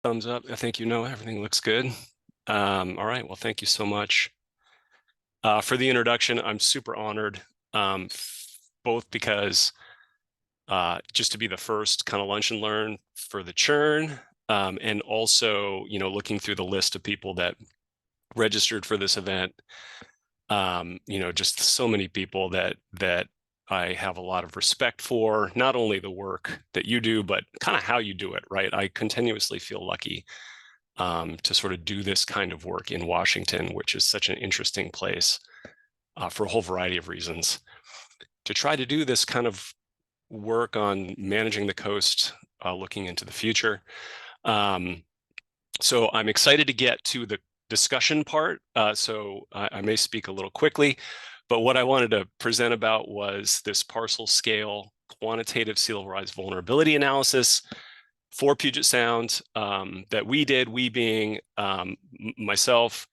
Thumbs up. I think everything looks good. All right. Well, thank you so much for the introduction. I'm super honored, both because just to be the first kind of lunch and learn for the CHRN, and also, looking through the list of people that registered for this event. Just so many people that I have a lot of respect for, not only the work that you do, but kind of how you do it, right? I continuously feel lucky to sort of do this kind of work in Washington, which is such an interesting place for a whole variety of reasons. To try to do this kind of work on managing the coast, looking into the future. So I'm excited to get to the discussion part. So I may speak a little quickly, but what I wanted to present about was this parcel scale quantitative sea level rise vulnerability analysis for Puget Sound that we did, we being myself,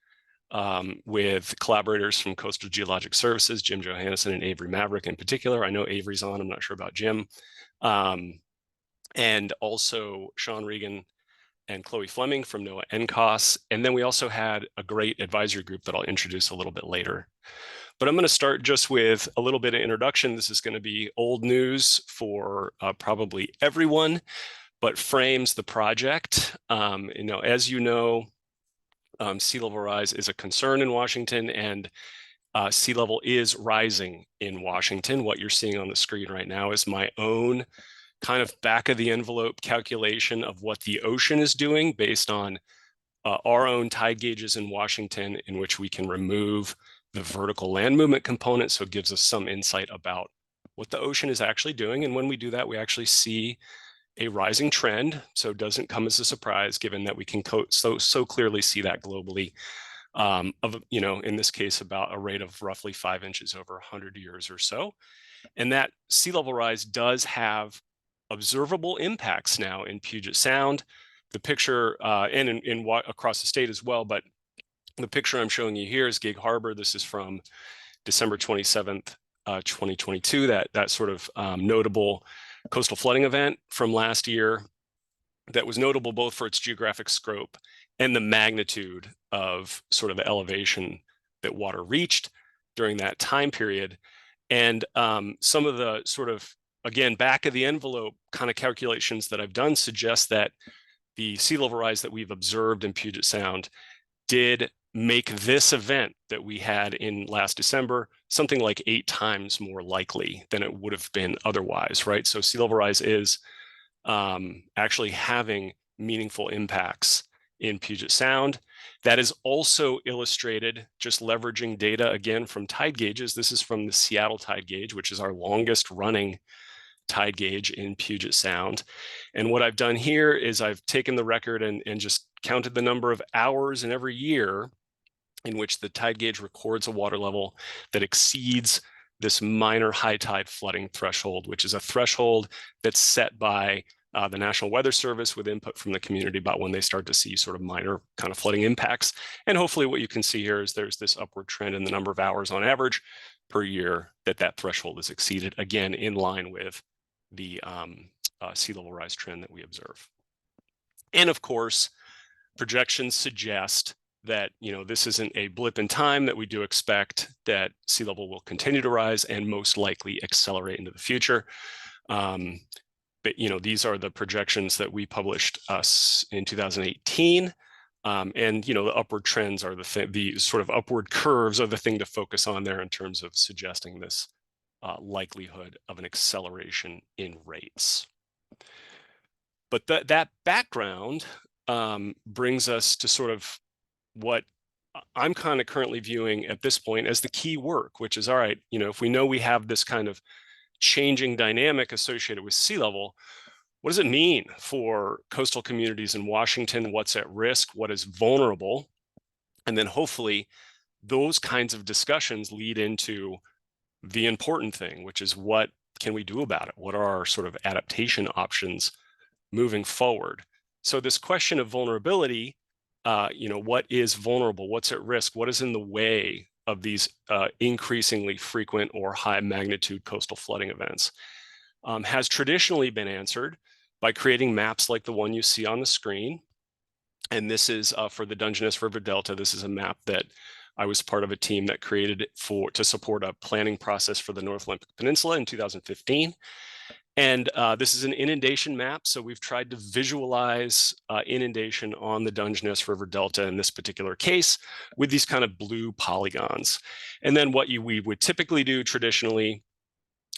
with collaborators from Coastal Geologic Services, Jim Johannesson and Avery Maverick in particular. I know Avery's on, I'm not sure about Jim. And also Sean Regan and Chloe Fleming from NOAA NCOS. And then we also had a great advisory group that I'll introduce a little bit later. But I'm going to start just with a little bit of introduction. This is going to be old news for probably everyone, but frames the project. As you know, sea level rise is a concern in Washington, and sea level is rising in Washington. What you're seeing on the screen right now is my own kind of back of the envelope calculation of what the ocean is doing based on our own tide gauges in Washington, in which we can remove the vertical land movement component. So it gives us some insight about what the ocean is actually doing. And when we do that, we actually see a rising trend. So it doesn't come as a surprise, given that we can so clearly see that globally, in this case, about a rate of roughly 5 inches over 100 years or so. And that sea level rise does have observable impacts now in Puget Sound. The picture, and across the state as well, but the picture I'm showing you here is Gig Harbor. This is from December 27th, 2022, that sort of notable coastal flooding event from last year that was notable both for its geographic scope and the magnitude of sort of the elevation that water reached during that time period. And some of the sort of, again, back of the envelope kind of calculations that I've done suggest that the sea level rise that we've observed in Puget Sound did make this event that we had in last December something like 8 times more likely than it would have been otherwise, right? So sea level rise is actually having meaningful impacts in Puget Sound. That is also illustrated just leveraging data again from tide gauges. This is from the Seattle tide gauge, which is our longest running tide gauge in Puget Sound. And what I've done here is I've taken the record and just counted the number of hours in every year in which the tide gauge records a water level that exceeds this minor high tide flooding threshold, which is a threshold that's set by the National Weather Service with input from the community about when they start to see sort of minor kind of flooding impacts. And hopefully what you can see here is there's this upward trend in the number of hours on average per year that threshold is exceeded, again, in line with the sea level rise trend that we observe. And of course, projections suggest that this isn't a blip in time, that we do expect that sea level will continue to rise and most likely accelerate into the future. But these are the projections that we published in 2018. And the upward trends are the sort of upward curves are the thing to focus on there in terms of suggesting this likelihood of an acceleration in rates. But that background brings us to sort of what I'm kind of currently viewing at this point as the key work, which is, all right, if we know we have this kind of changing dynamic associated with sea level, what does it mean for coastal communities in Washington? What's at risk? What is vulnerable? And then hopefully those kinds of discussions lead into the important thing, which is what can we do about it? What are our sort of adaptation options moving forward? So this question of vulnerability, what is vulnerable? What's at risk? What is in the way of these increasingly frequent or high magnitude coastal flooding events, has traditionally been answered by creating maps like the one you see on the screen. And this is for the Dungeness River Delta. This is a map that I was part of a team that created to support a planning process for the North Olympic Peninsula in 2015. And this is an inundation map. So we've tried to visualize inundation on the Dungeness River Delta in this particular case with these kind of blue polygons. And then what we would typically do traditionally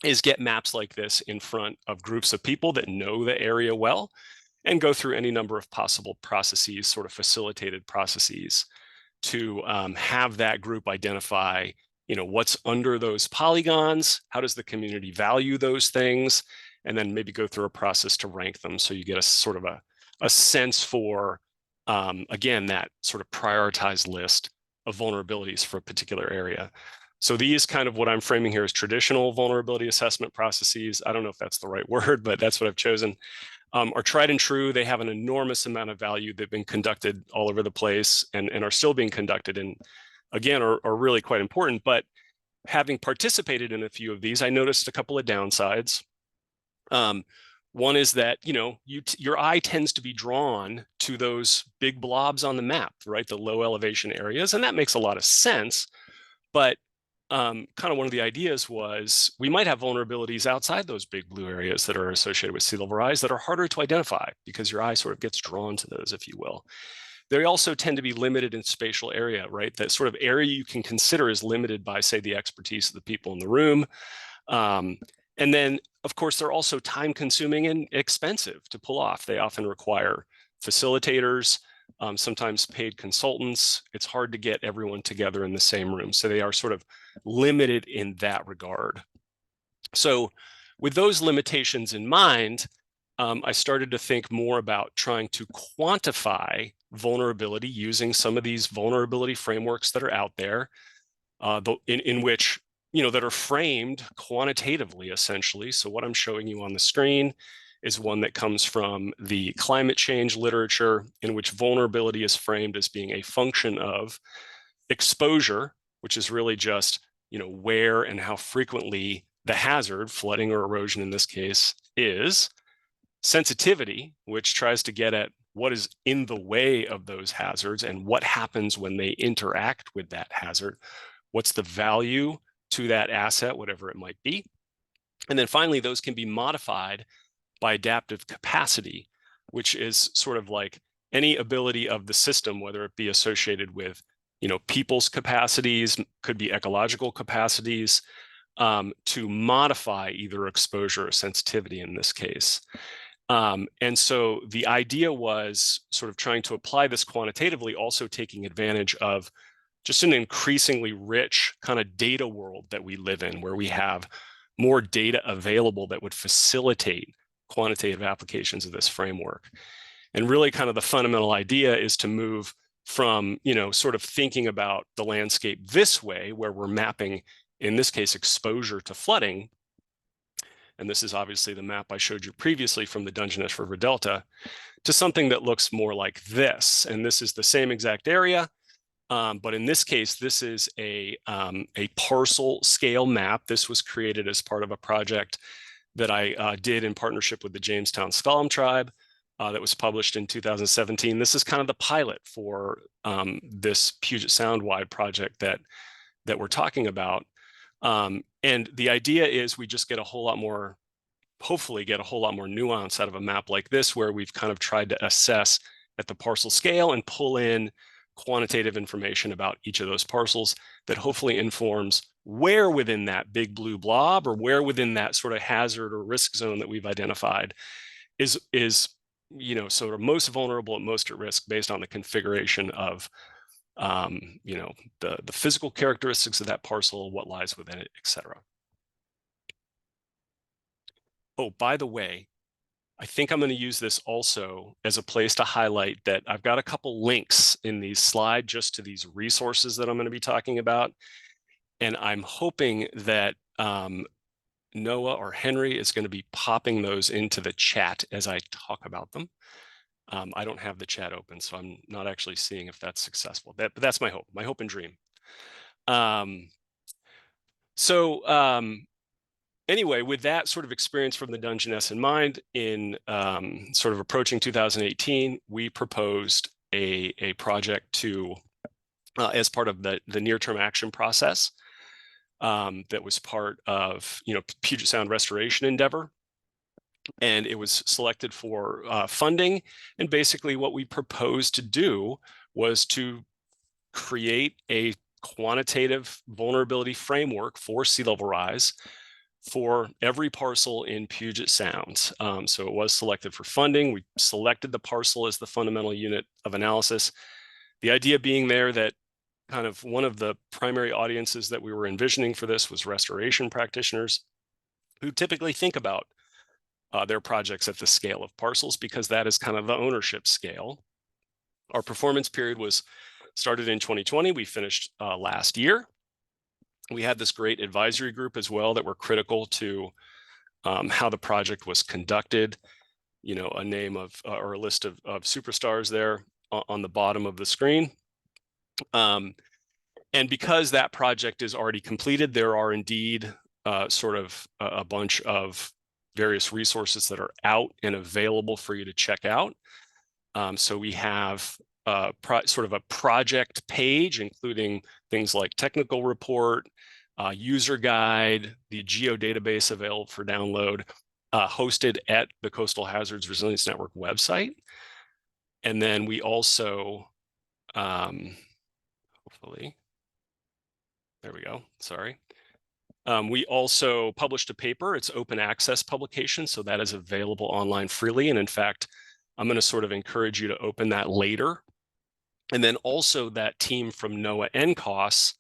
is get maps like this in front of groups of people that know the area well and go through any number of possible processes, sort of facilitated processes, to have that group identify, what's under those polygons, how does the community value those things, and then maybe go through a process to rank them so you get a sort of a sense for, again, that sort of prioritized list of vulnerabilities for a particular area. So these kind of what I'm framing here is traditional vulnerability assessment processes. I don't know if that's the right word, but that's what I've chosen. Are tried and true. They have an enormous amount of value. They've been conducted all over the place and are still being conducted, and again, are really quite important. But having participated in a few of these, I noticed a couple of downsides. One is that, your eye tends to be drawn to those big blobs on the map, right? The low elevation areas, and that makes a lot of sense. But kind of one of the ideas was we might have vulnerabilities outside those big blue areas that are associated with sea level rise that are harder to identify because your eye sort of gets drawn to those, if you will. They also tend to be limited in spatial area, right? That sort of area you can consider is limited by, say, the expertise of the people in the room. And then, of course, they're also time consuming and expensive to pull off. They often require facilitators, sometimes paid consultants. It's hard to get everyone together in the same room. So they are sort of limited in that regard. So with those limitations in mind, I started to think more about trying to quantify vulnerability using some of these vulnerability frameworks that are out there, in which, that are framed quantitatively, essentially. So what I'm showing you on the screen is one that comes from the climate change literature, in which vulnerability is framed as being a function of exposure, which is really just, where and how frequently the hazard, flooding or erosion in this case, is. Sensitivity, which tries to get at what is in the way of those hazards and what happens when they interact with that hazard. What's the value to that asset, whatever it might be. And then finally, those can be modified by adaptive capacity, which is sort of like any ability of the system, whether it be associated with, people's capacities, could be ecological capacities, to modify either exposure or sensitivity in this case. And so the idea was sort of trying to apply this quantitatively, also taking advantage of just an increasingly rich kind of data world that we live in, where we have more data available that would facilitate quantitative applications of this framework. And really kind of the fundamental idea is to move from, sort of thinking about the landscape this way, where we're mapping, in this case, exposure to flooding. And this is obviously the map I showed you previously from the Dungeness River Delta, to something that looks more like this. And this is the same exact area. But in this case, this is a parcel scale map. This was created as part of a project that I did in partnership with the Jamestown S'Klallam tribe that was published in 2017. This is kind of the pilot for this Puget Sound wide project that we're talking about. And the idea is we just get a whole lot more, hopefully get a whole lot more nuance out of a map like this, where we've kind of tried to assess at the parcel scale and pull in quantitative information about each of those parcels that hopefully informs where within that big blue blob, or where within that sort of hazard or risk zone that we've identified is sort of most vulnerable and most at risk based on the configuration of the physical characteristics of that parcel, what lies within it, etc. Oh, by the way, I think I'm going to use this also as a place to highlight that I've got a couple links in these slides just to these resources that I'm going to be talking about. And I'm hoping that Noah or Henry is going to be popping those into the chat as I talk about them. I don't have the chat open, so I'm not actually seeing if that's successful. But that's my hope and dream. Anyway, with that sort of experience from the Dungeness in mind, in sort of approaching 2018, we proposed a project to as part of the near-term action process that was part of Puget Sound restoration endeavor. And it was selected for funding. And basically what we proposed to do was to create a quantitative vulnerability framework for sea level rise for every parcel in Puget Sound. So it was selected for funding. We selected the parcel as the fundamental unit of analysis. The idea being there that kind of one of the primary audiences that we were envisioning for this was restoration practitioners who typically think about their projects at the scale of parcels, because that is kind of the ownership scale. Our performance period was started in 2020. We finished last year. We had this great advisory group as well that were critical to how the project was conducted. A name of or a list of superstars there on the bottom of the screen. And because that project is already completed, there are indeed sort of a bunch of various resources that are out and available for you to check out. So we have sort of a project page, including things like technical report, user guide, the geodatabase available for download, hosted at the Coastal Hazards Resilience Network website. And then we also, hopefully, there we go, sorry. We also published a paper. It's open access publication, so that is available online freely. And in fact, I'm going to sort of encourage you to open that later. And then also that team from NOAA NCOS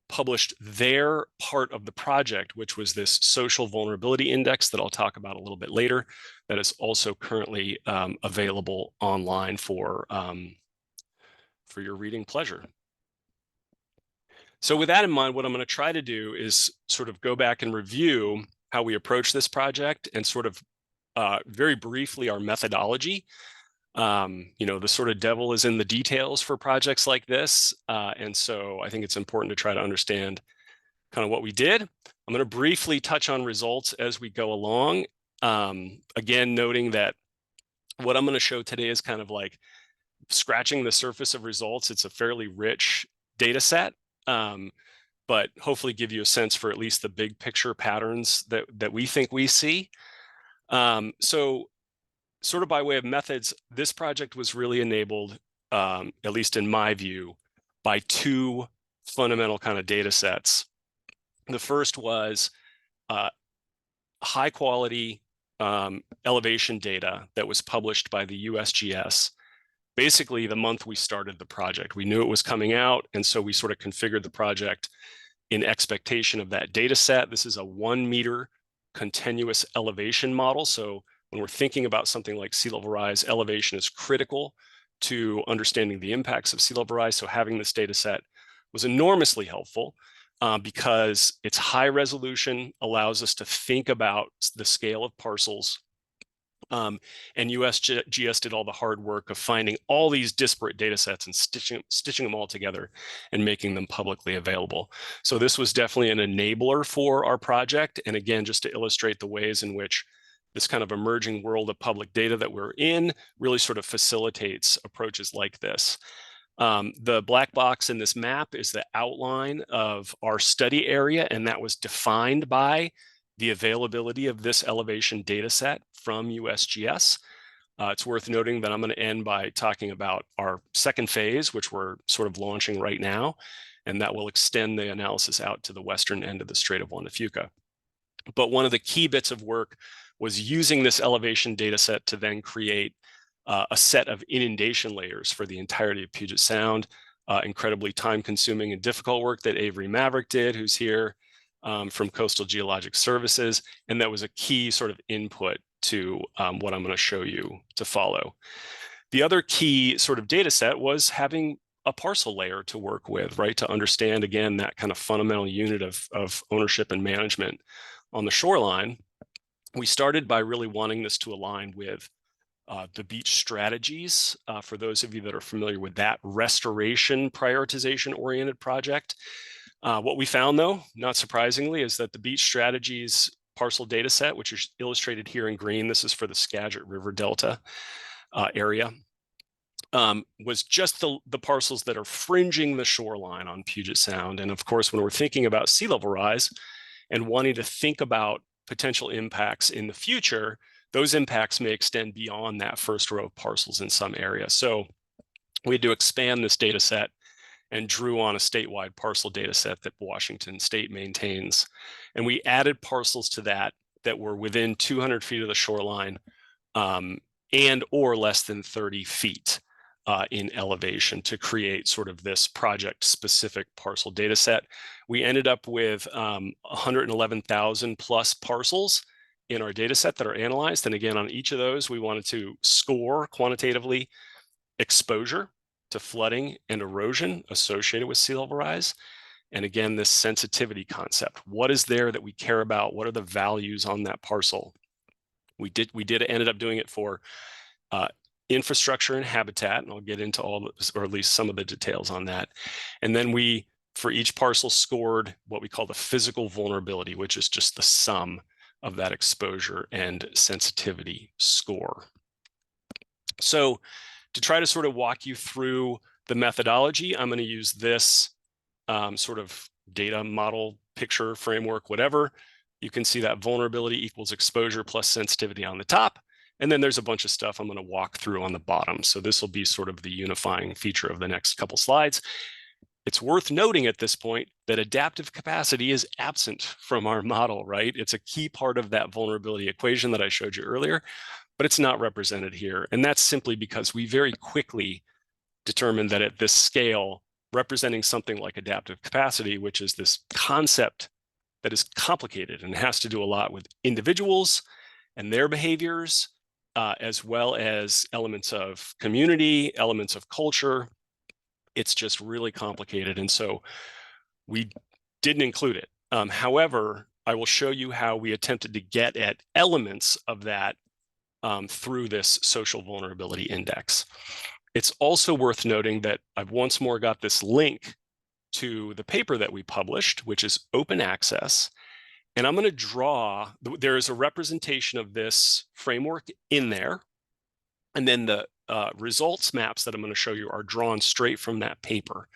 published their part of the project, which was this social vulnerability index that I'll talk about a little bit later, that is also currently available online for your reading pleasure. So with that in mind, what I'm going to try to do is sort of go back and review how we approach this project and sort of very briefly our methodology. The sort of devil is in the details for projects like this. And so I think it's important to try to understand kind of what we did. I'm going to briefly touch on results as we go along. Again, noting that what I'm going to show today is kind of like scratching the surface of results. It's a fairly rich data set, but hopefully give you a sense for at least the big picture patterns that we think we see. So sort of by way of methods, this project was really enabled, at least in my view, by two fundamental kind of data sets. The first was high quality elevation data that was published by the USGS basically the month we started the project. We knew it was coming out, and so we sort of configured the project in expectation of that data set. This is a 1 meter continuous elevation model. So when we're thinking about something like sea level rise, elevation is critical to understanding the impacts of sea level rise. So having this data set was enormously helpful because its high resolution allows us to think about the scale of parcels. And USGS did all the hard work of finding all these disparate data sets and stitching them all together and making them publicly available. So this was definitely an enabler for our project. And again, just to illustrate the ways in which this kind of emerging world of public data that we're in really sort of facilitates approaches like this. The black box in this map is the outline of our study area, and that was defined by the availability of this elevation data set from USGS. It's worth noting that I'm going to end by talking about our second phase, which we're sort of launching right now, and that will extend the analysis out to the western end of the Strait of Juan de Fuca. But one of the key bits of work was using this elevation data set to then create a set of inundation layers for the entirety of Puget Sound. Incredibly time-consuming and difficult work that Avery Maverick did, who's here from Coastal Geologic Services, and that was a key sort of input to what I'm going to show you to follow. The other key sort of data set was having a parcel layer to work with, right, to understand, again, that kind of fundamental unit of ownership and management on the shoreline. We started by really wanting this to align with the beach strategies. For those of you that are familiar with that restoration prioritization oriented project, what we found, though, not surprisingly, is that the beach strategies parcel data set, which is illustrated here in green, this is for the Skagit River Delta area, was just the parcels that are fringing the shoreline on Puget Sound. And of course, when we're thinking about sea level rise and wanting to think about potential impacts in the future, those impacts may extend beyond that first row of parcels in some area. So we had to expand this data set and drew on a statewide parcel data set that Washington State maintains. And we added parcels to that were within 200 feet of the shoreline and or less than 30 feet in elevation to create sort of this project-specific parcel data set. We ended up with 111,000 plus parcels in our data set that are analyzed. And again, on each of those, we wanted to score quantitatively exposure to flooding and erosion associated with sea level rise. And again, this sensitivity concept. What is there that we care about? What are the values on that parcel? We ended up doing it for infrastructure and habitat, and I'll get into all, or at least some of the details on that. And then we, for each parcel, scored what we call the physical vulnerability, which is just the sum of that exposure and sensitivity score. So to try to sort of walk you through the methodology, I'm going to use this sort of data model, picture, framework, whatever. You can see that vulnerability equals exposure plus sensitivity on the top. And then there's a bunch of stuff I'm going to walk through on the bottom. So this will be sort of the unifying feature of the next couple slides. It's worth noting at this point that adaptive capacity is absent from our model, right? It's a key part of that vulnerability equation that I showed you earlier, but it's not represented here. And that's simply because we very quickly determined that at this scale, representing something like adaptive capacity, which is this concept that is complicated and has to do a lot with individuals and their behaviors, as well as elements of community, elements of culture. It's just really complicated. And so we didn't include it. However, I will show you how we attempted to get at elements of that through this social vulnerability index. It's also worth noting that I've once more got this link to the paper that we published, which is open access. And I'm going to draw, there is a representation of this framework in there. And then the results maps that I'm going to show you are drawn straight from that paper.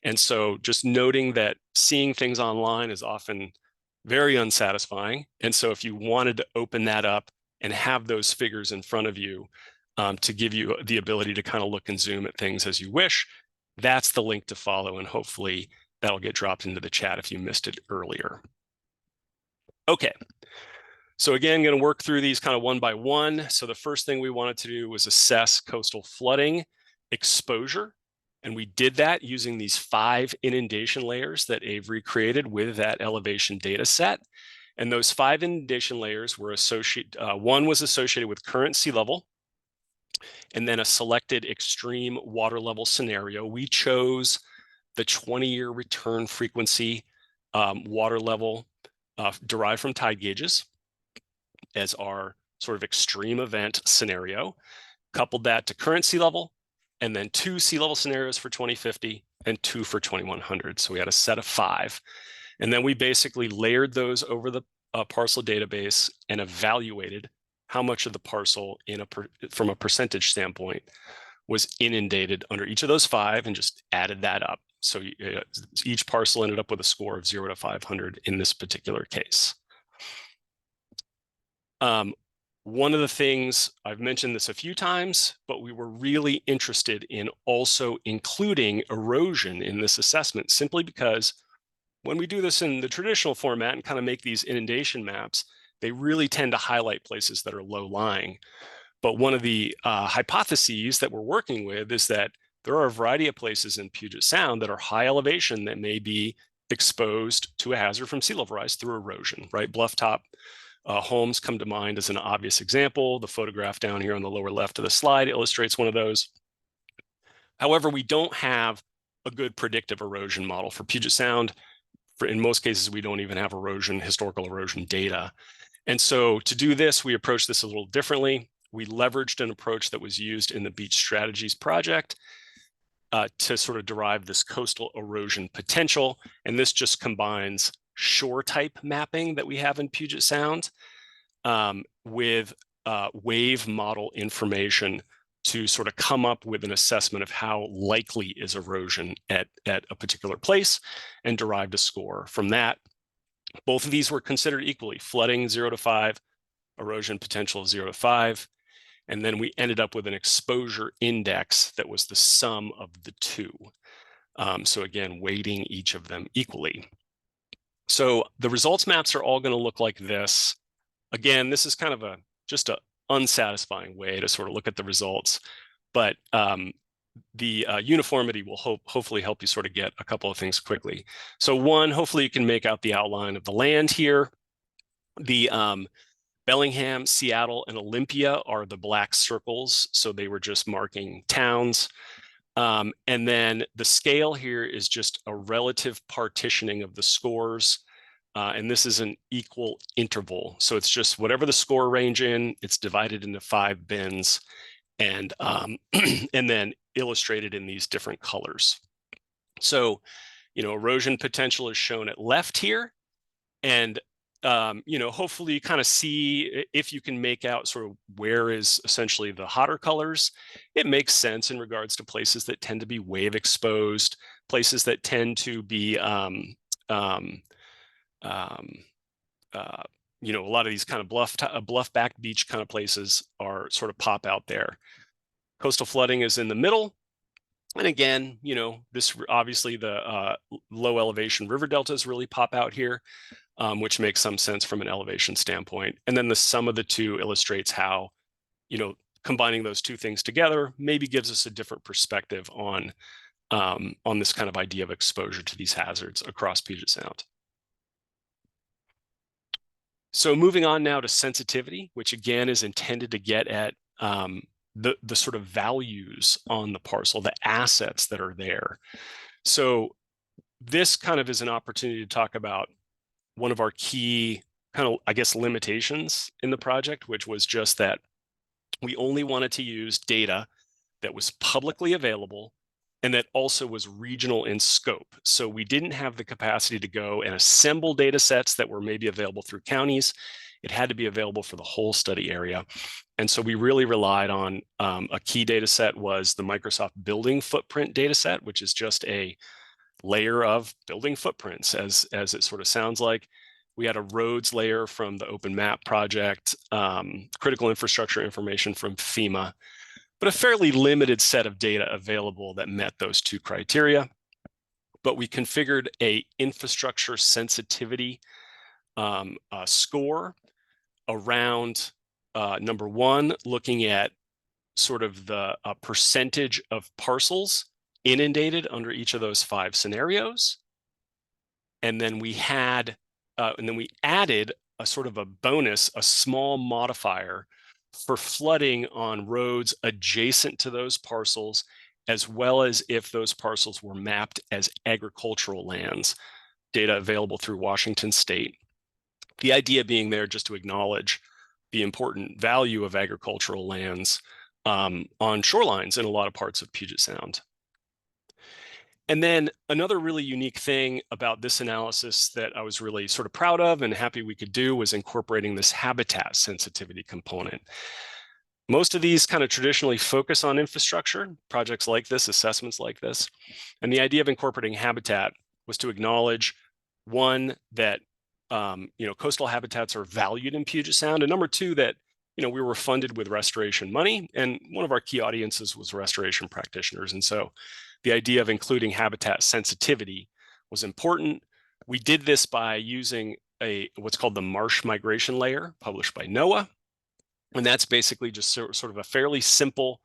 And so just noting that seeing things online is often very unsatisfying. And so if you wanted to open that up and have those figures in front of you to give you the ability to kind of look and zoom at things as you wish, that's the link to follow. And hopefully that'll get dropped into the chat if you missed it earlier. Okay. So again, going to work through these kind of one by one. So the first thing we wanted to do was assess coastal flooding exposure. And we did that using these 5 inundation layers that Avery created with that elevation data set. And those 5 inundation layers were one was associated with current sea level, and then a selected extreme water level scenario. We chose the 20-year return frequency water level derived from tide gauges as our sort of extreme event scenario, coupled that to current sea level, and then 2 sea level scenarios for 2050 and 2 for 2100. So we had a set of 5. And then we basically layered those over the parcel database and evaluated how much of the parcel from a percentage standpoint was inundated under each of those 5 and just added that up. So each parcel ended up with a score of 0 to 500 in this particular case. One of the things, I've mentioned this a few times, but we were really interested in also including erosion in this assessment, simply because when we do this in the traditional format and kind of make these inundation maps, they really tend to highlight places that are low-lying. But one of the hypotheses that we're working with is that there are a variety of places in Puget Sound that are high elevation that may be exposed to a hazard from sea level rise through erosion, right? Blufftop homes come to mind as an obvious example. The photograph down here on the lower left of the slide illustrates one of those. However, we don't have a good predictive erosion model for Puget Sound. In most cases, we don't even have historical erosion data. And so to do this, we approached this a little differently. We leveraged an approach that was used in the Beach Strategies project to sort of derive this coastal erosion potential. And this just combines shore type mapping that we have in Puget Sound with wave model information to sort of come up with an assessment of how likely is erosion at a particular place and derived a score from that. Both of these were considered equally, flooding 0 to 5, erosion potential 0 to 5. And then we ended up with an exposure index that was the sum of the two. So again, weighting each of them equally. So the results maps are all going to look like this. Again, this is kind of just an unsatisfying way to sort of look at the results, but the uniformity will hopefully help you sort of get a couple of things quickly. So one, hopefully you can make out the outline of the land here. The Bellingham, Seattle, and Olympia are the black circles, so they were just marking towns. And then the scale here is just a relative partitioning of the scores. And this is an equal interval. So it's just whatever the score range in, it's divided into 5 bins and, and then illustrated in these different colors. So, erosion potential is shown at left here. And, hopefully you kind of see if you can make out sort of where is essentially the hotter colors. It makes sense in regards to places that tend to be wave exposed, places that tend to be, a lot of these kind of bluff back beach kind of places are sort of pop out there. Coastal flooding is in the middle. And again, this obviously the low elevation river deltas really pop out here, which makes some sense from an elevation standpoint. And then the sum of the two illustrates how, combining those two things together maybe gives us a different perspective on this kind of idea of exposure to these hazards across Puget Sound. So moving on now to sensitivity, which again is intended to get at the sort of values on the parcel, the assets that are there. So this kind of is an opportunity to talk about one of our key kind of, I guess, limitations in the project, which was just that we only wanted to use data that was publicly available and that also was regional in scope. So we didn't have the capacity to go and assemble data sets that were maybe available through counties. It had to be available for the whole study area. And so we really relied on a key data set was the Microsoft Building Footprint data set, which is just a layer of building footprints, as it sort of sounds like. We had a roads layer from the Open Map project, critical infrastructure information from FEMA, but a fairly limited set of data available that met those two criteria. But we configured a infrastructure sensitivity score around number one, looking at sort of the percentage of parcels inundated under each of those 5 scenarios. And then we had, and then we added a sort of a bonus, a small modifier for flooding on roads adjacent to those parcels, as well as if those parcels were mapped as agricultural lands, data available through Washington State. The idea being there just to acknowledge the important value of agricultural lands on shorelines in a lot of parts of Puget Sound. And then another really unique thing about this analysis that I was really sort of proud of and happy we could do was incorporating this habitat sensitivity component. Most of these kind of traditionally focus on infrastructure, projects like this, assessments like this. And the idea of incorporating habitat was to acknowledge, one, that coastal habitats are valued in Puget Sound, and number two, that we were funded with restoration money, and one of our key audiences was restoration practitioners. And so the idea of including habitat sensitivity was important. We did this by using what's called the marsh migration layer published by NOAA. And that's basically just sort of a fairly simple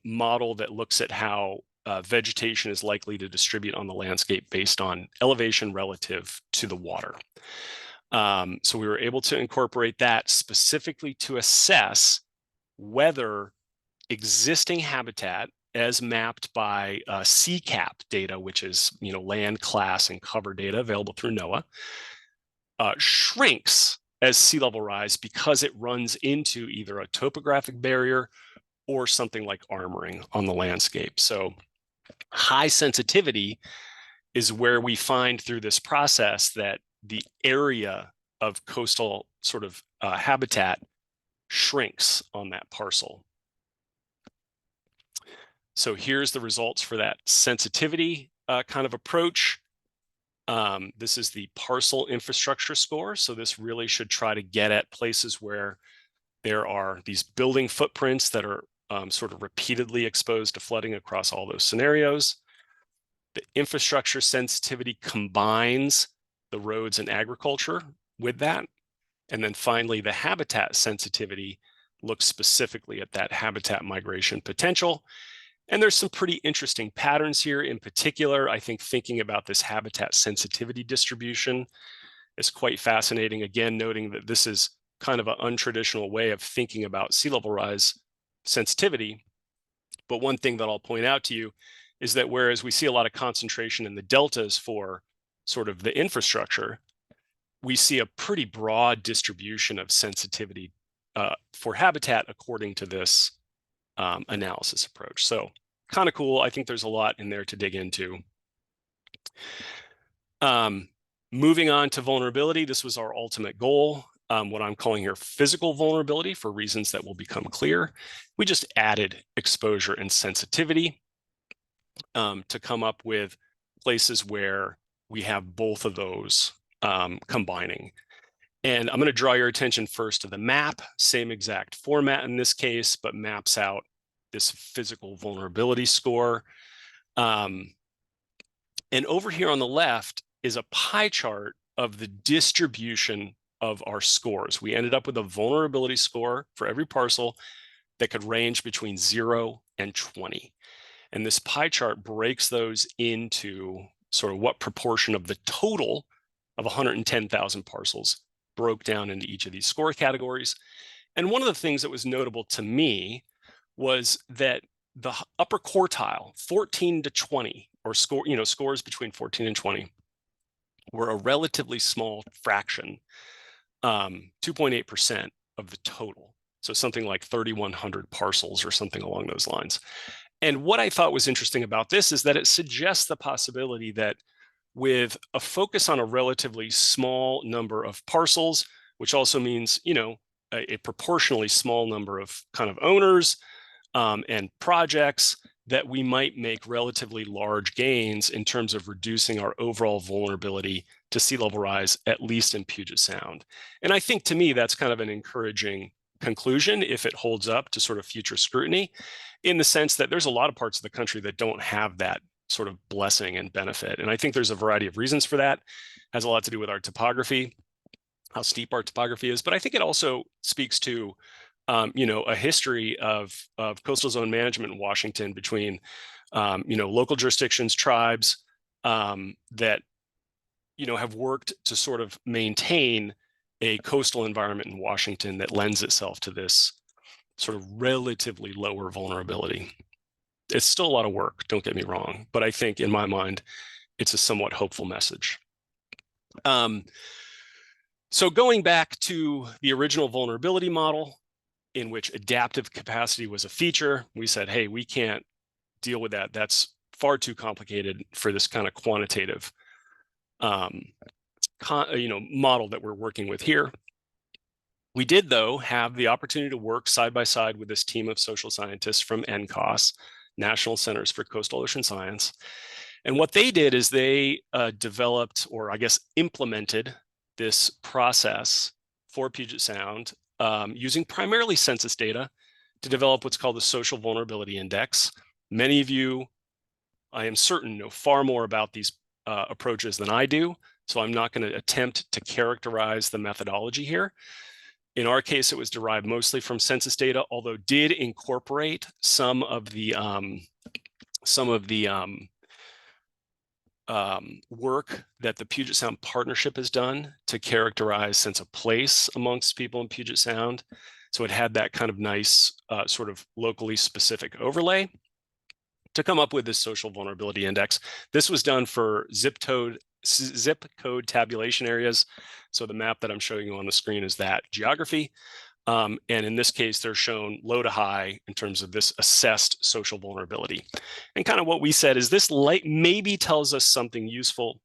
model that looks at how vegetation is likely to distribute on the landscape based on elevation relative to the water. So we were able to incorporate that specifically to assess whether existing habitat as mapped by CCAP data, which is land class and cover data available through NOAA, shrinks as sea level rise because it runs into either a topographic barrier or something like armoring on the landscape. So high sensitivity is where we find through this process that the area of coastal sort of habitat shrinks on that parcel. So here's the results for that sensitivity kind of approach. This is the Parcel infrastructure score. So this really should try to get at places where there are these building footprints that are sort of repeatedly exposed to flooding across all those scenarios. The infrastructure sensitivity combines the roads and agriculture with that. And then finally, the habitat sensitivity looks specifically at that habitat migration potential. And there's some pretty interesting patterns here. In particular, I think thinking about this habitat sensitivity distribution is quite fascinating. Again, noting that this is kind of an untraditional way of thinking about sea level rise sensitivity. But one thing that I'll point out to you is that whereas we see a lot of concentration in the deltas for sort of the infrastructure, we see a pretty broad distribution of sensitivity for habitat according to this analysis approach. So kind of cool. I think there's a lot in there to dig into. Moving on to vulnerability, this was our ultimate goal. What I'm calling here physical vulnerability for reasons that will become clear. We just added exposure and sensitivity to come up with places where we have both of those combining. And I'm going to draw your attention first to the map, same exact format in this case, but maps out this physical vulnerability score. And over here on the left is a pie chart of the distribution of our scores. We ended up with a vulnerability score for every parcel that could range between 0 and 20. And this pie chart breaks those into sort of what proportion of the total of 110,000 parcels broke down into each of these score categories. And one of the things that was notable to me was that the upper quartile, 14 to 20, or scores between 14 and 20, were a relatively small fraction, 2.8% of the total. So something like 3,100 parcels or something along those lines. And what I thought was interesting about this is that it suggests the possibility that with a focus on a relatively small number of parcels, which also means, a proportionally small number of kind of owners and projects, that we might make relatively large gains in terms of reducing our overall vulnerability to sea level rise, at least in Puget Sound. And I think to me, that's kind of an encouraging conclusion if it holds up to sort of future scrutiny, in the sense that there's a lot of parts of the country that don't have that sort of blessing and benefit. And I think there's a variety of reasons for that. It has a lot to do with our topography, how steep our topography is, but I think it also speaks to a history of coastal zone management in Washington between, local jurisdictions, tribes that, have worked to sort of maintain a coastal environment in Washington that lends itself to this sort of relatively lower vulnerability. It's still a lot of work, don't get me wrong, but I think in my mind, it's a somewhat hopeful message. So going back to the original vulnerability model, in which adaptive capacity was a feature, we said, hey, we can't deal with that. That's far too complicated for this kind of quantitative model that we're working with here. We did, though, have the opportunity to work side by side with this team of social scientists from NCOS, National Centers for Coastal Ocean Science. And what they did is they developed, or I guess implemented, this process for Puget Sound using primarily census data to develop what's called the Social Vulnerability Index. Many of you, I am certain, know far more about these approaches than I do, so I'm not going to attempt to characterize the methodology here. In our case, it was derived mostly from census data, although did incorporate some of the work that the Puget Sound Partnership has done to characterize sense of place amongst people in Puget Sound. So it had that kind of nice sort of locally specific overlay to come up with this social vulnerability index. This was done for zip code tabulation areas. So the map that I'm showing you on the screen is that geography. And in this case, they're shown low to high in terms of this assessed social vulnerability. And kind of what we said is this maybe tells us something useful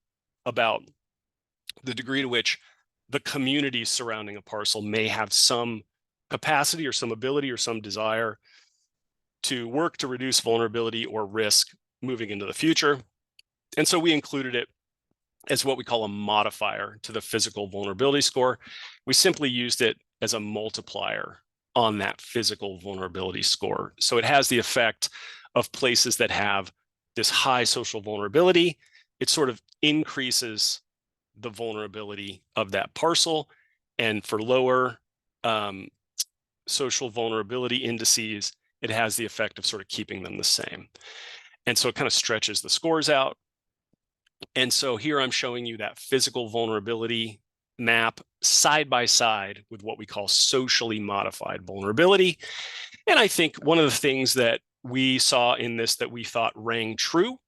about the degree to which the communities surrounding a parcel may have some capacity or some ability or some desire to work to reduce vulnerability or risk moving into the future. And so we included it as what we call a modifier to the physical vulnerability score. We simply used it as a multiplier on that physical vulnerability score. So it has the effect of places that have this high social vulnerability. It sort of increases the vulnerability of that parcel. And for lower social vulnerability indices, it has the effect of sort of keeping them the same. And so it kind of stretches the scores out. And so here I'm showing you that physical vulnerability map side by side with what we call socially modified vulnerability. And I think one of the things that we saw in this that we thought rang true,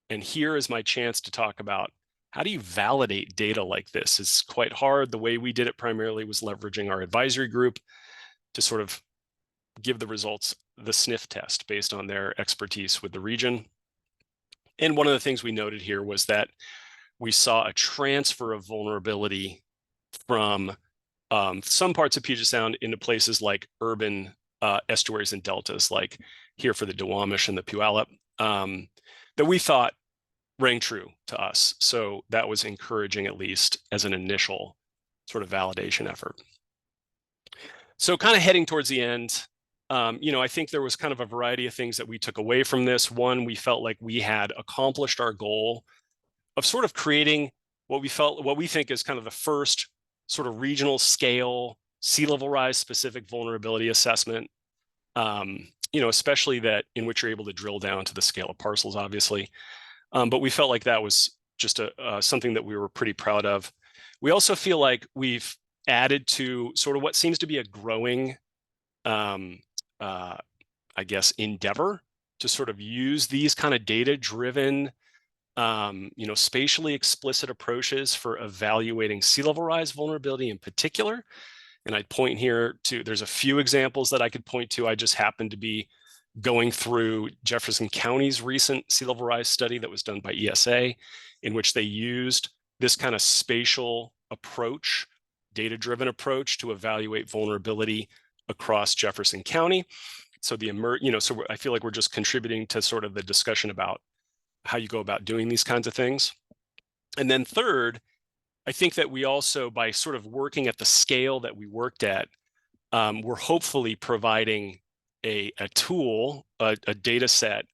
and here is my chance to talk about how do you validate data like this? It's quite hard. The way we did it primarily was leveraging our advisory group to sort of give the results the sniff test based on their expertise with the region. And one of the things we noted here was that we saw a transfer of vulnerability from some parts of Puget Sound into places like urban estuaries and deltas, like here for the Duwamish and the Puyallup, that we thought rang true to us. So that was encouraging, at least as an initial sort of validation effort. So kind of heading towards the end, I think there was kind of a variety of things that we took away from this. One, we felt like we had accomplished our goal of sort of creating what we think is kind of the first sort of regional scale sea level rise specific vulnerability assessment, especially that in which you're able to drill down to the scale of parcels, obviously. But we felt like that was just something that we were pretty proud of. We also feel like we've added to sort of what seems to be a growing, I guess, endeavor to sort of use these kind of data-driven, spatially explicit approaches for evaluating sea level rise vulnerability in particular. And I'd point here to, there's a few examples that I could point to. I just happened to be going through Jefferson County's recent sea level rise study that was done by ESA, in which they used this kind of spatial approach, data-driven approach to evaluate vulnerability across Jefferson County. So so I feel like we're just contributing to sort of the discussion about how you go about doing these kinds of things. And then third, I think that we also, by sort of working at the scale that we worked at, we're hopefully providing a tool, a data set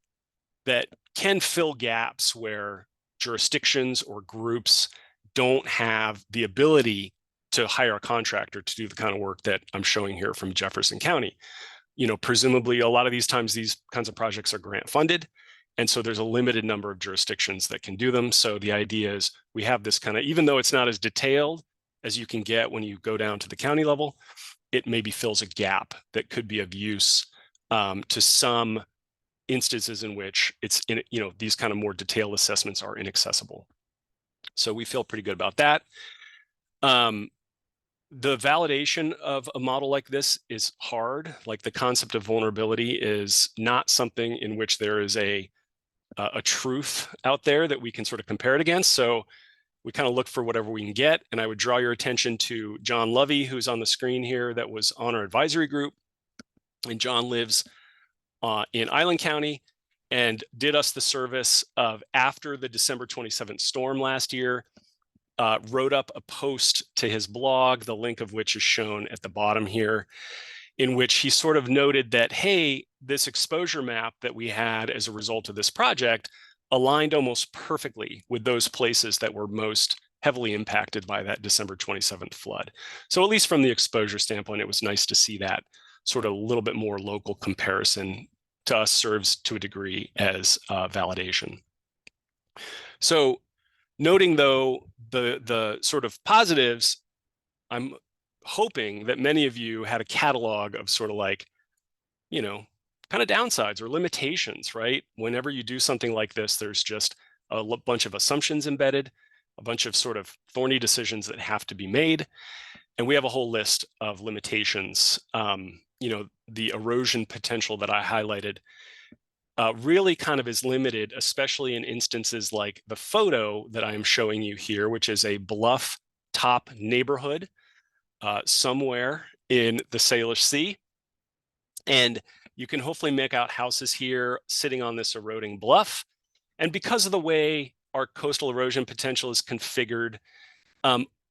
that can fill gaps where jurisdictions or groups don't have the ability to hire a contractor to do the kind of work that I'm showing here from Jefferson County. Presumably a lot of these times, these kinds of projects are grant funded. And so there's a limited number of jurisdictions that can do them. So the idea is we have this kind of, even though it's not as detailed as you can get when you go down to the county level, it maybe fills a gap that could be of use to some instances in which these kind of more detailed assessments are inaccessible. So we feel pretty good about that. The validation of a model like this is hard. Like the concept of vulnerability is not something in which there is a truth out there that we can sort of compare it against. So we kind of look for whatever we can get. And I would draw your attention to John Lovey, who's on the screen here, that was on our advisory group. And John lives in Island County and did us the service of, after the December 27th storm last year, wrote up a post to his blog, the link of which is shown at the bottom here, in which he sort of noted that, hey, this exposure map that we had as a result of this project aligned almost perfectly with those places that were most heavily impacted by that December 27th flood. So at least from the exposure standpoint, it was nice to see that sort of a little bit more local comparison to us serves to a degree as validation. So noting though the sort of positives, I'm hoping that many of you had a catalog of sort of like, kind of downsides or limitations, right? Whenever you do something like this, there's just a bunch of assumptions embedded, a bunch of sort of thorny decisions that have to be made. And we have a whole list of limitations. The erosion potential that I highlighted really kind of is limited, especially in instances like the photo that I am showing you here, which is a bluff top neighborhood somewhere in the Salish Sea. And, You can hopefully make out houses here sitting on this eroding bluff. And because of the way our coastal erosion potential is configured,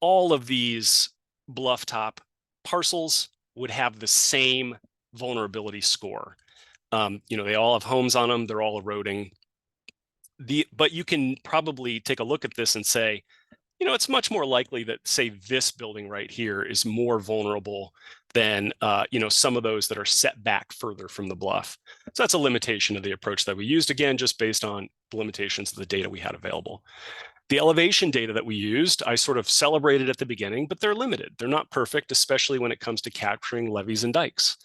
all of these bluff top parcels would have the same vulnerability score. They all have homes on them, they're all eroding. But you can probably take a look at this and say, it's much more likely that, say, this building right here is more vulnerable than, some of those that are set back further from the bluff. So that's a limitation of the approach that we used, again, just based on the limitations of the data we had available. The elevation data that we used, I sort of celebrated at the beginning, but they're limited. They're not perfect, especially when it comes to capturing levees and dikes.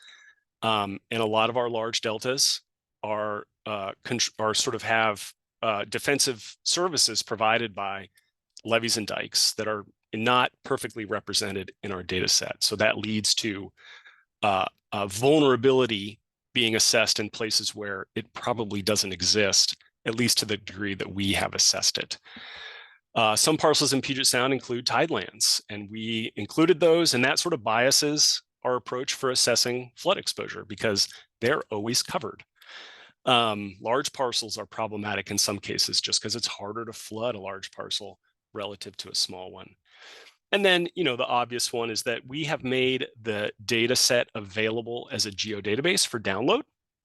And a lot of our large deltas are sort of have defensive services provided by levees and dikes that are not perfectly represented in our data set. So that leads to vulnerability being assessed in places where it probably doesn't exist, at least to the degree that we have assessed it. Some parcels in Puget Sound include tidelands, and we included those, and that sort of biases our approach for assessing flood exposure because they're always covered. Large parcels are problematic in some cases just because it's harder to flood a large parcel relative to a small one. And then, the obvious one is that we have made the data set available as a geodatabase for download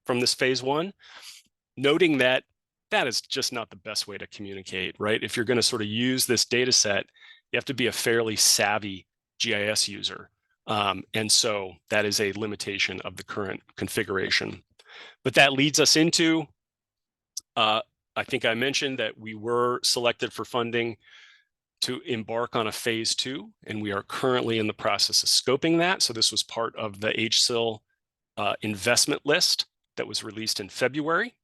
from this phase 1, noting that that is just not the best way to communicate, right? If you're going to sort of use this data set, you have to be a fairly savvy GIS user. And so that is a limitation of the current configuration. But that leads us into, I think I mentioned that we were selected for funding to embark on a phase 2, and we are currently in the process of scoping that. So this was part of the HSIL investment list that was released in February.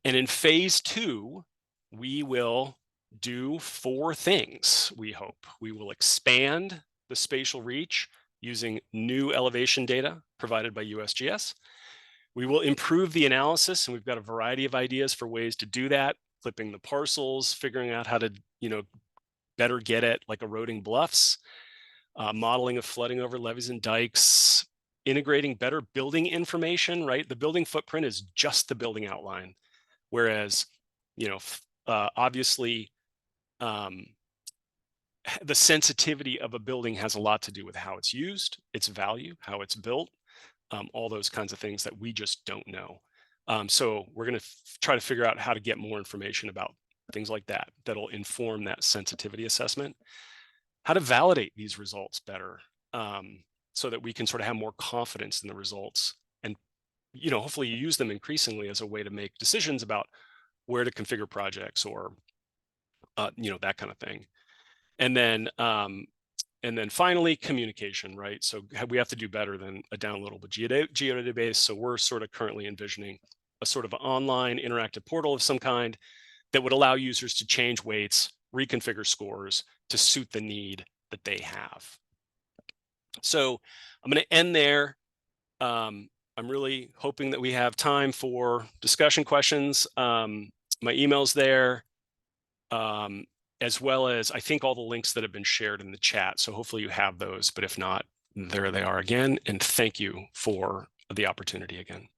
And in phase 2, we will do 4 things, we hope. We will expand the spatial reach using new elevation data provided by USGS. We will improve the analysis, and we've got a variety of ideas for ways to do that, clipping the parcels, figuring out how to, better get at like eroding bluffs, modeling of flooding over levees and dikes, integrating better building information, right? The building footprint is just the building outline. Whereas, obviously, the sensitivity of a building has a lot to do with how it's used, its value, how it's built, all those kinds of things that we just don't know. So we're going to try to figure out how to get more information about things like that, that'll inform that sensitivity assessment, how to validate these results better, so that we can sort of have more confidence in the results and, hopefully use them increasingly as a way to make decisions about where to configure projects or, that kind of thing. And then finally, communication, right? So we have to do better than a downloadable geodatabase. So we're sort of currently envisioning a sort of online interactive portal of some kind that would allow users to change weights, reconfigure scores to suit the need that they have. So I'm going to end there. I'm really hoping that we have time for discussion questions. My email's there, as well as I think all the links that have been shared in the chat. So hopefully you have those, but if not, there they are again. And thank you for the opportunity again.